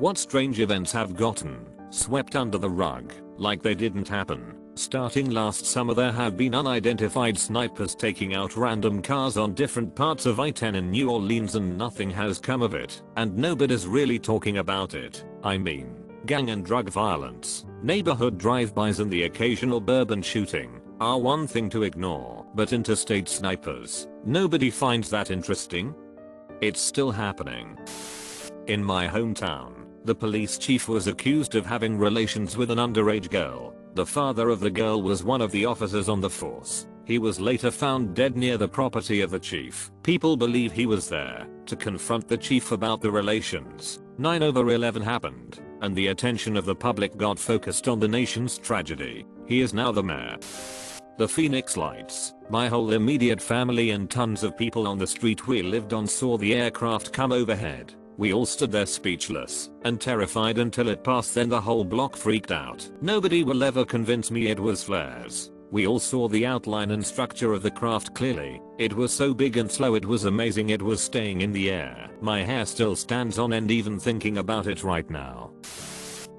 What strange events have gotten swept under the rug, like they didn't happen? Starting last summer, there have been unidentified snipers taking out random cars on different parts of I-10 in New Orleans, and nothing has come of it. And nobody's really talking about it. I mean, gang and drug violence, neighborhood drive-bys and the occasional bourbon shooting are one thing to ignore, but interstate snipers, nobody finds that interesting? It's still happening. In my hometown, the police chief was accused of having relations with an underage girl. The father of the girl was one of the officers on the force. He was later found dead near the property of the chief. People believe he was there to confront the chief about the relations. 9/11 happened, and the attention of the public got focused on the nation's tragedy. He is now the mayor. The Phoenix Lights. My whole immediate family and tons of people on the street we lived on saw the aircraft come overhead. We all stood there speechless and terrified until it passed, then the whole block freaked out. Nobody will ever convince me it was flares. We all saw the outline and structure of the craft clearly. It was so big and slow, it was amazing. It was staying in the air. My hair still stands on end even thinking about it right now.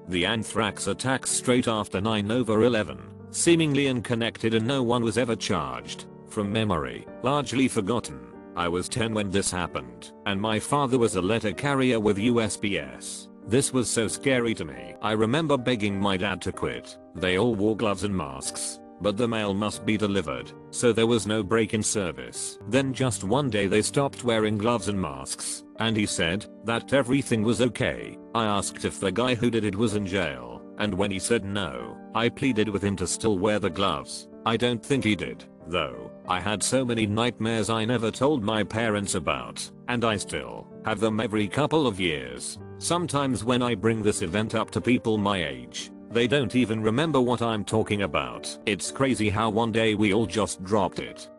The Anthrax attacks straight after 9/11, seemingly unconnected, and no one was ever charged. From memory, largely forgotten. I was 10 when this happened, and my father was a letter carrier with USPS. This was so scary to me. I remember begging my dad to quit. They all wore gloves and masks, but the mail must be delivered, so there was no break in service. Then just one day they stopped wearing gloves and masks, and he said that everything was okay. I asked if the guy who did it was in jail, and when he said no, I pleaded with him to still wear the gloves. I don't think he did, though. I had so many nightmares I never told my parents about, and I still have them every couple of years. Sometimes when I bring this event up to people my age, they don't even remember what I'm talking about. It's crazy how one day we all just dropped it.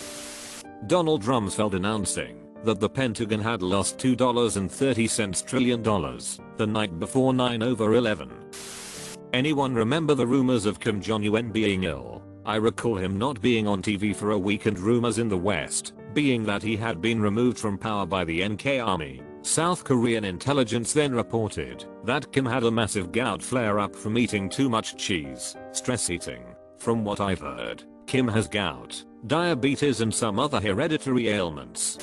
Donald Rumsfeld announcing that the Pentagon had lost $2.30 trillion the night before 9/11. Anyone remember the rumors of Kim Jong-un being ill? I recall him not being on TV for a week, and rumors in the West being that he had been removed from power by the NK Army. South Korean intelligence then reported that Kim had a massive gout flare-up from eating too much cheese. Stress eating. From what I've heard, Kim has gout, diabetes and some other hereditary ailments.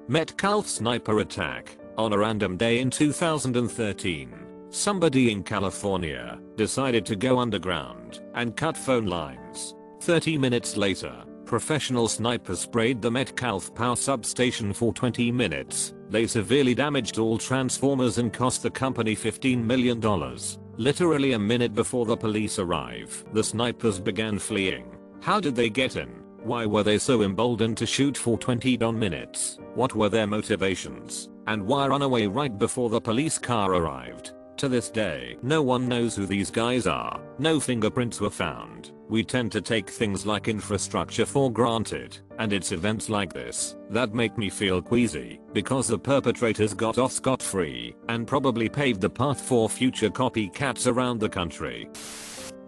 Metcalf sniper attack. On a random day in 2013, somebody in California decided to go underground and cut phone lines. 30 minutes later, professional snipers sprayed the Metcalf power substation for 20 minutes. They severely damaged all transformers and cost the company $15 million. Literally a minute before the police arrive, the snipers began fleeing. How did they get in? Why were they so emboldened to shoot for 20 minutes? What were their motivations? And why run away right before the police car arrived? To this day, no one knows who these guys are. No fingerprints were found. We tend to take things like infrastructure for granted, and it's events like this that make me feel queasy, because the perpetrators got off scot-free and probably paved the path for future copycats around the country.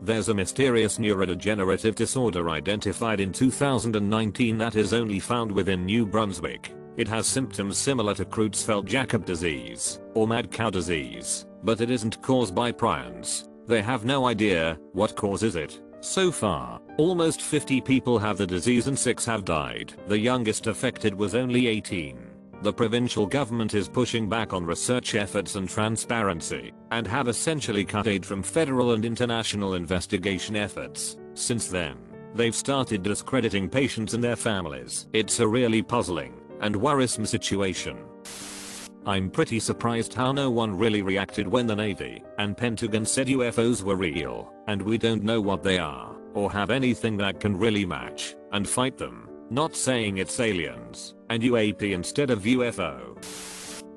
There's a mysterious neurodegenerative disorder identified in 2019 that is only found within New Brunswick. It has symptoms similar to Creutzfeldt-Jakob disease or mad cow disease, but it isn't caused by prions. They have no idea what causes it. So far, almost 50 people have the disease and 6 have died. The youngest affected was only 18. The provincial government is pushing back on research efforts and transparency, and have essentially cut aid from federal and international investigation efforts. Since then, they've started discrediting patients and their families. It's a really puzzling and worrisome situation. I'm pretty surprised how no one really reacted when the Navy and Pentagon said UFOs were real, and we don't know what they are, or have anything that can really match and fight them. Not saying it's aliens and UAP instead of UFO.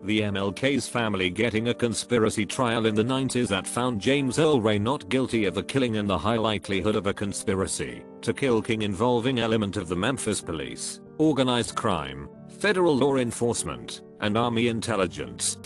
The MLK's family getting a conspiracy trial in the 90s that found James Earl Ray not guilty of a killing, and the high likelihood of a conspiracy to kill King involving element of the Memphis police, organized crime, federal law enforcement, and army intelligence.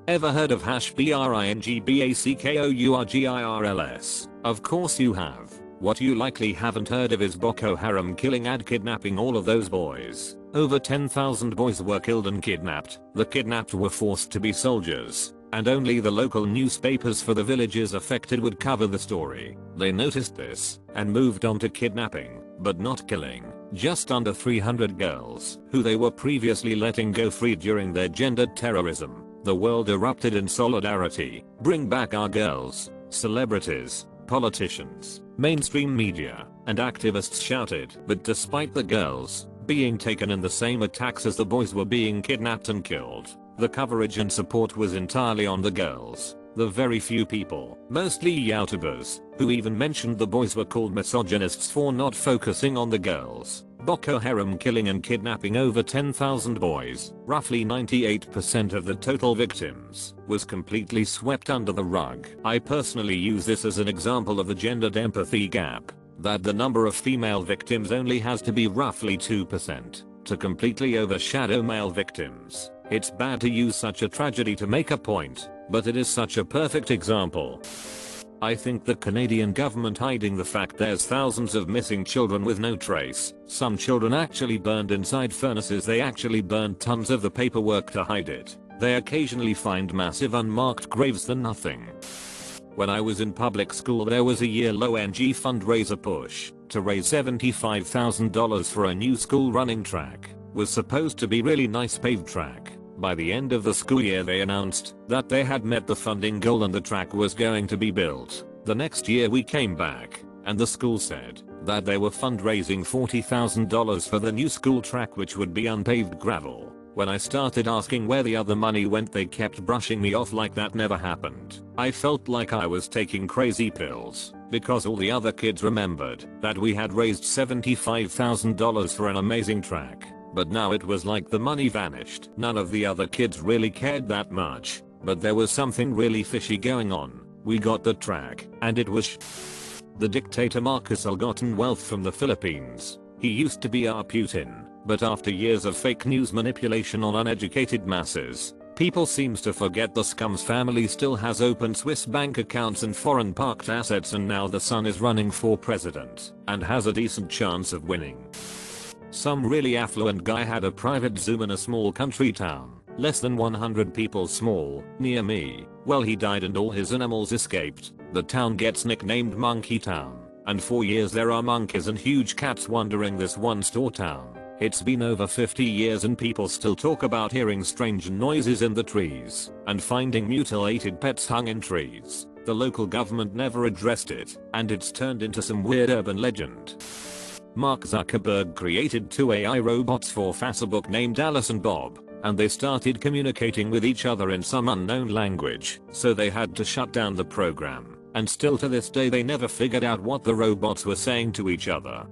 Ever heard of #BRINGBACKOURGIRLS? Of course you have. What you likely haven't heard of is Boko Haram killing and kidnapping all of those boys. Over 10,000 boys were killed and kidnapped. The kidnapped were forced to be soldiers and only the local newspapers for the villages affected would cover the story. They noticed this and moved on to kidnapping, but not killing, just under 300 girls who they were previously letting go free during their gendered terrorism. The world erupted in solidarity. Bring back our girls. Celebrities, politicians, mainstream media, and activists shouted. But despite the girls being taken in the same attacks as the boys were being kidnapped and killed, the coverage and support was entirely on the girls. The very few people, mostly YouTubers, who even mentioned the boys were called misogynists for not focusing on the girls. Boko Haram killing and kidnapping over 10,000 boys, roughly 98% of the total victims, was completely swept under the rug. I personally use this as an example of the gendered empathy gap, that the number of female victims only has to be roughly 2% to completely overshadow male victims. It's bad to use such a tragedy to make a point, but it is such a perfect example. I think the Canadian government hiding the fact there's thousands of missing children with no trace. Some children actually burned inside furnaces. They actually burned tons of the paperwork to hide it. They occasionally find massive unmarked graves than nothing. When I was in public school, there was a year-long fundraiser push to raise $75,000 for a new school running track. Was supposed to be really nice paved track. By the end of the school year they announced that they had met the funding goal and the track was going to be built. The next year we came back and the school said that they were fundraising $40,000 for the new school track, which would be unpaved gravel. When I started asking where the other money went, they kept brushing me off like that never happened. I felt like I was taking crazy pills, because all the other kids remembered that we had raised $75,000 for an amazing track. But now it was like the money vanished. None of the other kids really cared that much, but there was something really fishy going on. We got the track, and it was the dictator Marcos had gotten wealth from the Philippines. He used to be our Putin, but after years of fake news manipulation on uneducated masses, people seems to forget the scum's family still has open Swiss bank accounts and foreign parked assets, and now the son is running for president and has a decent chance of winning. Some really affluent guy had a private zoo in a small country town, less than 100 people small, near me. Well, he died and all his animals escaped. The town gets nicknamed Monkey Town, and for years there are monkeys and huge cats wandering this one-store town. It's been over 50 years and people still talk about hearing strange noises in the trees and finding mutilated pets hung in trees. The local government never addressed it, and it's turned into some weird urban legend. Mark Zuckerberg created 2 AI robots for Facebook named Alice and Bob, and they started communicating with each other in some unknown language, so they had to shut down the program, and still to this day they never figured out what the robots were saying to each other.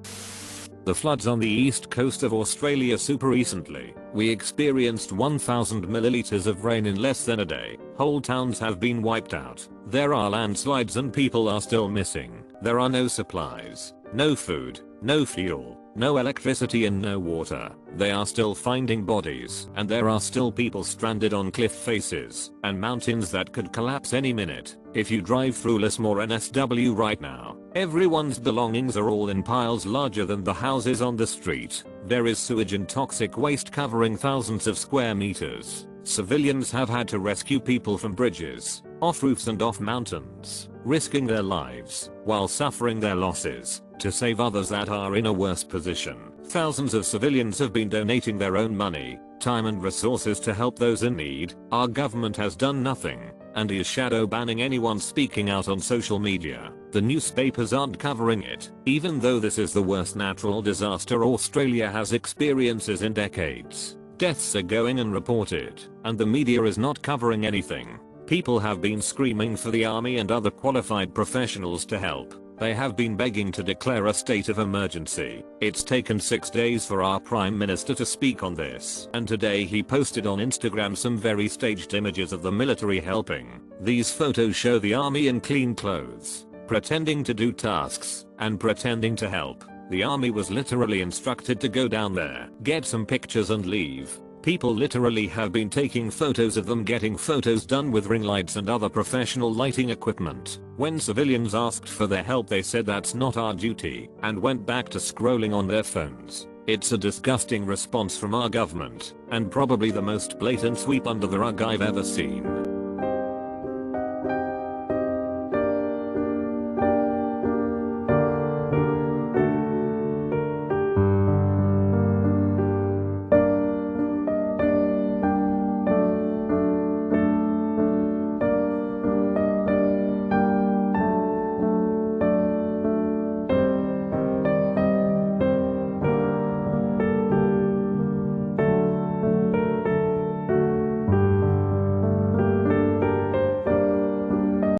The floods on the east coast of Australia super recently. We experienced 1,000 milliliters of rain in less than a day. Whole towns have been wiped out. There are landslides and people are still missing. There are no supplies, no food, no fuel, no electricity and no water. They are still finding bodies, and there are still people stranded on cliff faces and mountains that could collapse any minute. If you drive through Lismore NSW right now, everyone's belongings are all in piles larger than the houses on the street. There is sewage and toxic waste covering thousands of square meters. Civilians have had to rescue people from bridges, off roofs and off mountains, risking their lives while suffering their losses to save others that are in a worse position. Thousands of civilians have been donating their own money, time and resources to help those in need. Our government has done nothing and is shadow banning anyone speaking out on social media. The newspapers aren't covering it, even though this is the worst natural disaster Australia has experiences in decades. Deaths are going unreported, and the media is not covering anything. People have been screaming for the army and other qualified professionals to help. They have been begging to declare a state of emergency. It's taken 6 days for our Prime Minister to speak on this, and today he posted on Instagram some very staged images of the military helping. These photos show the army in clean clothes, pretending to do tasks, and pretending to help. The army was literally instructed to go down there, get some pictures and leave. People literally have been taking photos of them getting photos done with ring lights and other professional lighting equipment. When civilians asked for their help, they said that's not our duty, and went back to scrolling on their phones. It's a disgusting response from our government, and probably the most blatant sweep under the rug I've ever seen.